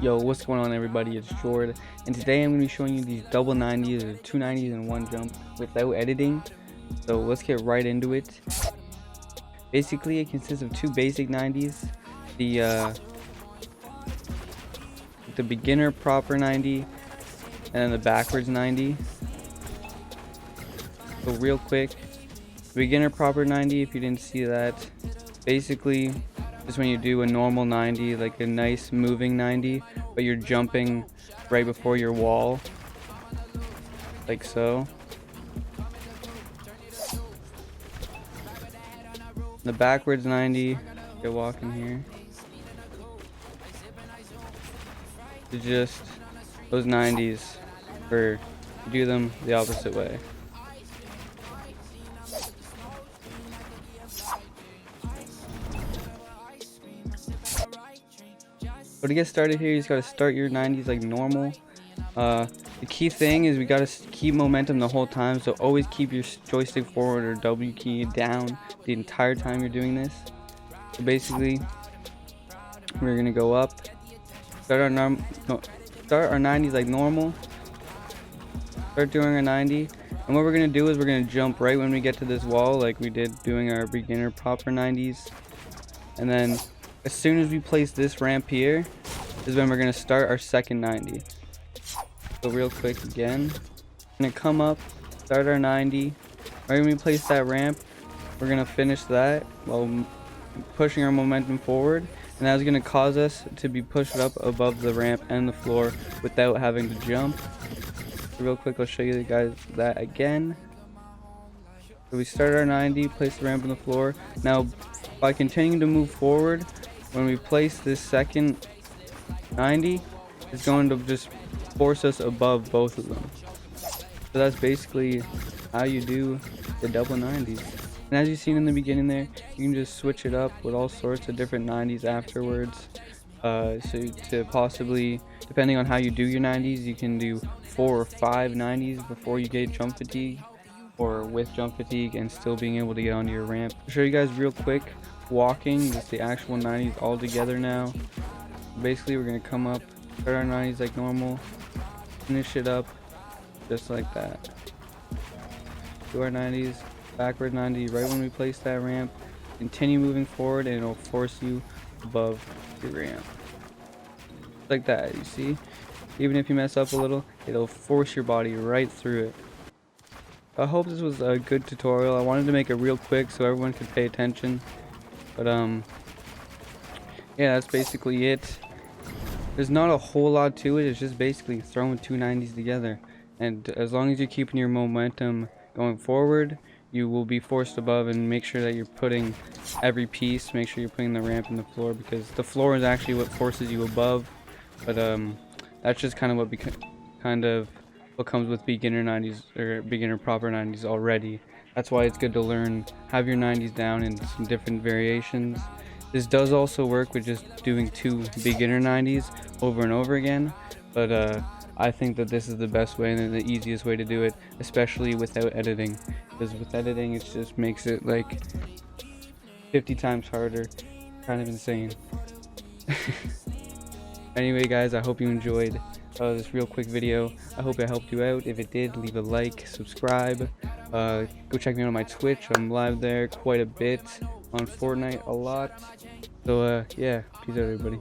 Yo, what's going on everybody, it's 𝗀orde, and today I'm going to be showing you these double 90s or two 90s in one jump without editing. So let's get right into it. Basically it consists of two basic 90s, the beginner proper 90 and then the backwards 90. So real quick, beginner proper 90, if you didn't see that, basically just when you do a normal 90, like a nice moving 90, but you're jumping right before your wall, like so. The backwards 90, get walking here, to just those 90s, for you do them the opposite way. But to get started here, you just gotta start your 90s like normal. The key thing is we gotta keep momentum the whole time, so always keep your joystick forward or W key down the entire time you're doing this. So basically, we're gonna go up, start our 90s like normal, start doing our 90, and what we're gonna do is we're gonna jump right when we get to this wall, like we did doing our beginner proper 90s, and then as soon as we place this ramp here is when we're going to start our second 90. So real quick again, we're going to come up, start our 90. Right when we place that ramp, we're going to finish that while pushing our momentum forward. And that's going to cause us to be pushed up above the ramp and the floor without having to jump. So real quick, I'll show you guys that again. So we start our 90, place the ramp on the floor. Now, by continuing to move forward, when we place this second 90, it's going to just force us above both of them. So that's basically how you do the double 90s. And as you've seen in the beginning there, you can just switch it up with all sorts of different 90s afterwards. So to possibly, depending on how you do your 90s, you can do 4 or 5 90s before you get jump fatigue, or with jump fatigue and still being able to get onto your ramp. I'll show you guys real quick walking just the actual 90s all together now. Basically we're going to come up, start our 90s like normal, finish it up just like that, do our 90s, backward 90 right when we place that ramp, continue moving forward, and it'll force you above your ramp like that. You see, even if you mess up a little, it'll force your body right through it. I hope this was a good tutorial. I wanted to make it real quick so everyone could pay attention. But yeah, that's basically it. There's not a whole lot to it. It's just basically throwing two 90s together. And as long as you're keeping your momentum going forward, you will be forced above. And make sure that you're putting every piece. Make sure you're putting the ramp in the floor, because the floor is actually what forces you above. But that's just kind of what comes with beginner 90s or beginner proper 90s already. That's why it's good to learn, have your 90s down in some different variations. This does also work with just doing two beginner 90s over and over again, but I think that this is the best way and the easiest way to do it, especially without editing, because with editing it just makes it like 50 times harder. Kind of insane. Anyway guys, I hope you enjoyed this real quick video. I hope it helped you out. If it did, leave a like, subscribe, go check me out on my Twitch. I'm live there quite a bit, on Fortnite a lot. So yeah, peace out everybody.